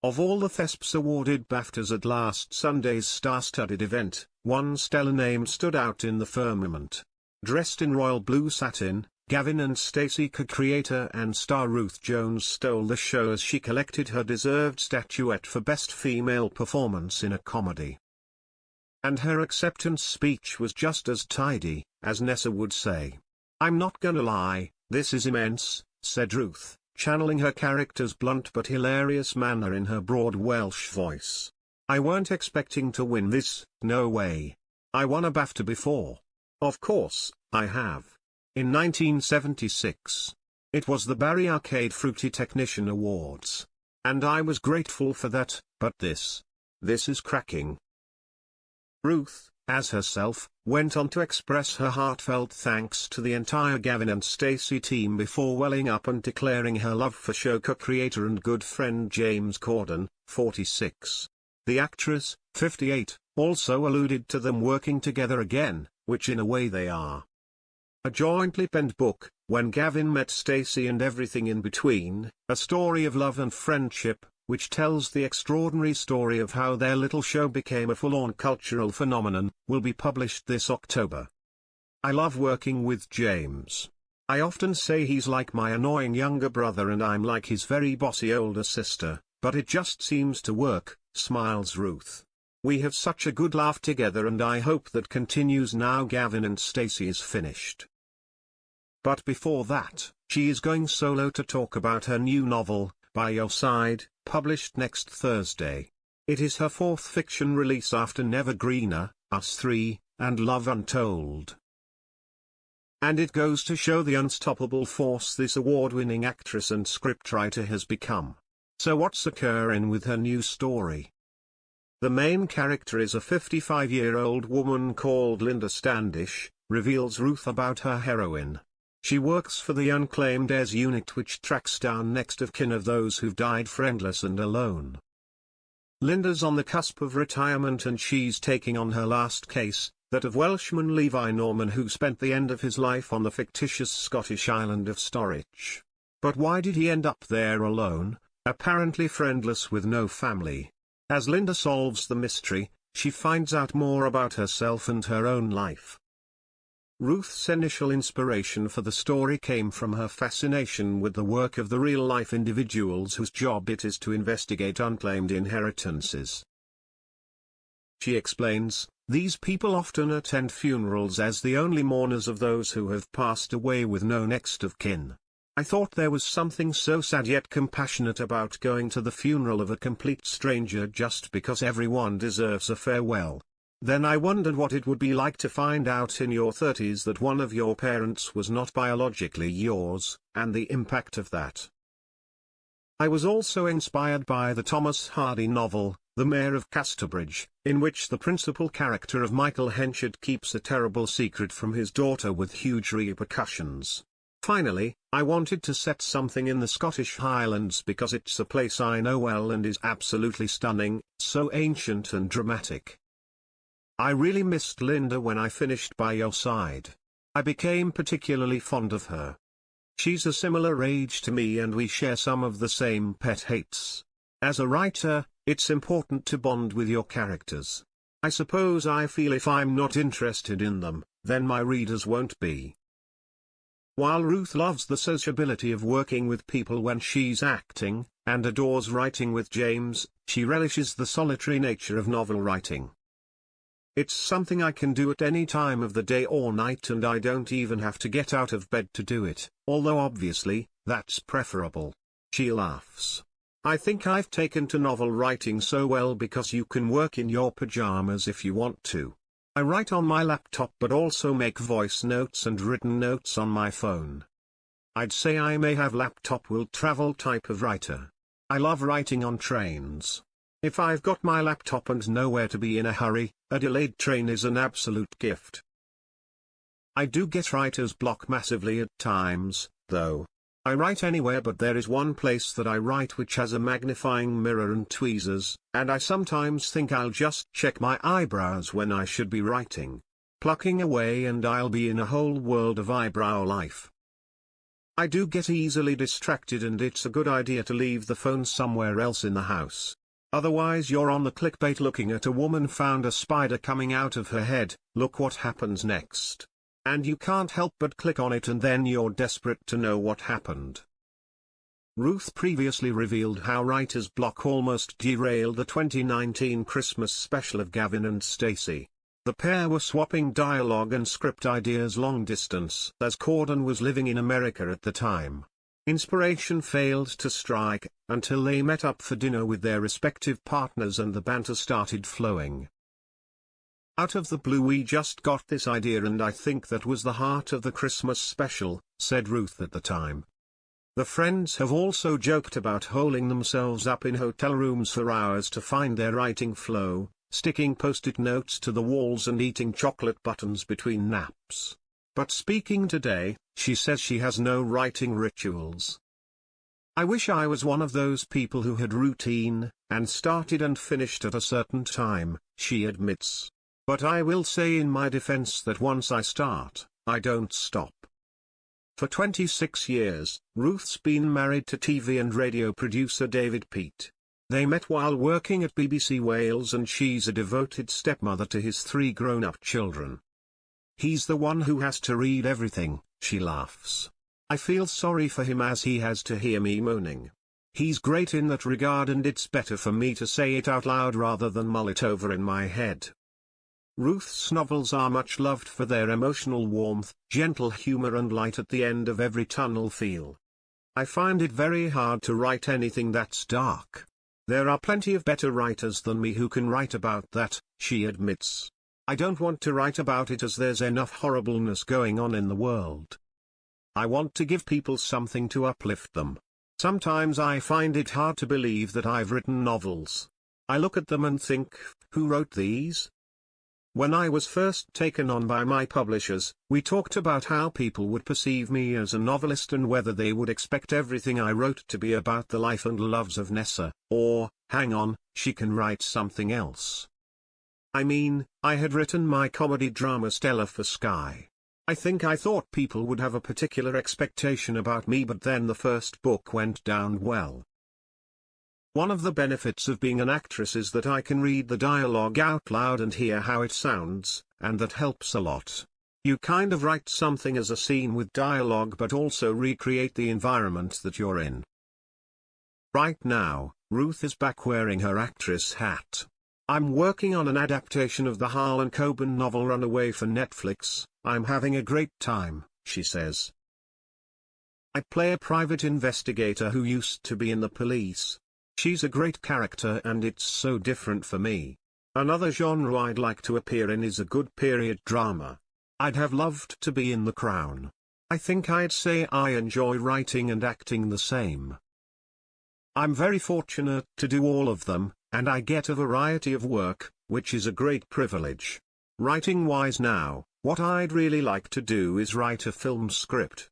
Of all the thesps awarded BAFTAs at last Sunday's star-studded event, one stellar name stood out in the firmament. Dressed in royal blue satin, Gavin and Stacey co-creator and star Ruth Jones stole the show as she collected her deserved statuette for Best Female Performance in a Comedy. And her acceptance speech was just as tidy, as Nessa would say. "I'm not gonna lie, this is immense," said Ruth, channeling her character's blunt but hilarious manner in her broad Welsh voice. "I weren't expecting to win this, no way. I won a BAFTA before. Of course, I have. In 1976. It was the Barry Arcade Fruity Technician Awards. And I was grateful for that, but this is cracking." Ruth, as herself, went on to express her heartfelt thanks to the entire Gavin and Stacey team before welling up and declaring her love for show co-creator and good friend James Corden, 46. The actress, 58, also alluded to them working together again, which in a way they are. A jointly penned book, When Gavin Met Stacey and Everything in Between, a story of love and friendship, which tells the extraordinary story of how their little show became a full-on cultural phenomenon, will be published this October. "I love working with James. I often say he's like my annoying younger brother and I'm like his very bossy older sister, but it just seems to work," smiles Ruth. "We have such a good laugh together and I hope that continues now Gavin and Stacey is finished." But before that, she is going solo to talk about her new novel, By Your Side, published next Thursday. It is her fourth fiction release after Nevergreener, Us Three, and Love Untold. And it goes to show the unstoppable force this award-winning actress and scriptwriter has become. So what's occurring with her new story? The main character is a 55-year-old woman called Linda Standish, reveals Ruth about her heroine. She works for the Unclaimed Heirs Unit, which tracks down next of kin of those who've died friendless and alone. Linda's on the cusp of retirement and she's taking on her last case, that of Welshman Levi Norman, who spent the end of his life on the fictitious Scottish island of Storich. But why did he end up there alone, apparently friendless with no family? As Linda solves the mystery, she finds out more about herself and her own life. Ruth's initial inspiration for the story came from her fascination with the work of the real-life individuals whose job it is to investigate unclaimed inheritances. She explains, "These people often attend funerals as the only mourners of those who have passed away with no next of kin. I thought there was something so sad yet compassionate about going to the funeral of a complete stranger just because everyone deserves a farewell. Then I wondered what it would be like to find out in your 30s that one of your parents was not biologically yours, and the impact of that." I was also inspired by the Thomas Hardy novel, The Mayor of Casterbridge, in which the principal character of Michael Henchard keeps a terrible secret from his daughter with huge repercussions. Finally, I wanted to set something in the Scottish Highlands because it's a place I know well and is absolutely stunning, so ancient and dramatic. I really missed Linda when I finished By Your Side. I became particularly fond of her. She's a similar age to me and we share some of the same pet hates. As a writer, it's important to bond with your characters. I suppose I feel if I'm not interested in them, then my readers won't be. While Ruth loves the sociability of working with people when she's acting, and adores writing with James, she relishes the solitary nature of novel writing. "It's something I can do at any time of the day or night and I don't even have to get out of bed to do it, although obviously, that's preferable." She laughs. "I think I've taken to novel writing so well because you can work in your pajamas if you want to. I write on my laptop but also make voice notes and written notes on my phone. I'd say I'm a have laptop will travel type of writer. I love writing on trains. If I've got my laptop and nowhere to be in a hurry, a delayed train is an absolute gift." I do get writer's block massively at times, though. I write anywhere but there is one place that I write which has a magnifying mirror and tweezers, and I sometimes think I'll just check my eyebrows when I should be writing. Plucking away and I'll be in a whole world of eyebrow life. I do get easily distracted, and it's a good idea to leave the phone somewhere else in the house. Otherwise you're on the clickbait looking at a woman found a spider coming out of her head, look what happens next. And you can't help but click on it, and then you're desperate to know what happened. Ruth previously revealed how writer's block almost derailed the 2019 Christmas special of Gavin and Stacey. The pair were swapping dialogue and script ideas long distance, as Corden was living in America at the time. Inspiration failed to strike, until they met up for dinner with their respective partners and the banter started flowing. "Out of the blue we just got this idea, and I think that was the heart of the Christmas special," said Ruth at the time. The friends have also joked about holding themselves up in hotel rooms for hours to find their writing flow, sticking post-it notes to the walls and eating chocolate buttons between naps. But speaking today, she says she has no writing rituals. "I wish I was one of those people who had routine, and started and finished at a certain time," she admits. "But I will say in my defense that once I start, I don't stop." For 26 years, Ruth's been married to TV and radio producer David Peat. They met while working at BBC Wales, and she's a devoted stepmother to his 3 grown-up children. "He's the one who has to read everything," she laughs. "I feel sorry for him as he has to hear me moaning. He's great in that regard, and it's better for me to say it out loud rather than mull it over in my head." Ruth's novels are much loved for their emotional warmth, gentle humor and light at the end of every tunnel feel. "I find it very hard to write anything that's dark. There are plenty of better writers than me who can write about that," she admits. "I don't want to write about it as there's enough horribleness going on in the world. I want to give people something to uplift them. Sometimes I find it hard to believe that I've written novels. I look at them and think, who wrote these?" When I was first taken on by my publishers, we talked about how people would perceive me as a novelist and whether they would expect everything I wrote to be about the life and loves of Nessa, or, hang on, she can write something else. I mean, I had written my comedy drama Stella for Sky. I think I thought people would have a particular expectation about me, but then the first book went down well. One of the benefits of being an actress is that I can read the dialogue out loud and hear how it sounds, and that helps a lot. You kind of write something as a scene with dialogue but also recreate the environment that you're in. Right now, Ruth is back wearing her actress hat. "I'm working on an adaptation of the Harlan Coben novel Runaway for Netflix. I'm having a great time," she says. "I play a private investigator who used to be in the police. She's a great character and it's so different for me. Another genre I'd like to appear in is a good period drama. I'd have loved to be in The Crown. I think I'd say I enjoy writing and acting the same. I'm very fortunate to do all of them, and I get a variety of work, which is a great privilege. Writing-wise now, what I'd really like to do is write a film script."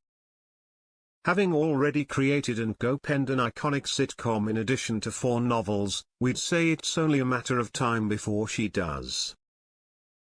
Having already created and co-penned an iconic sitcom in addition to 4 novels, we'd say it's only a matter of time before she does.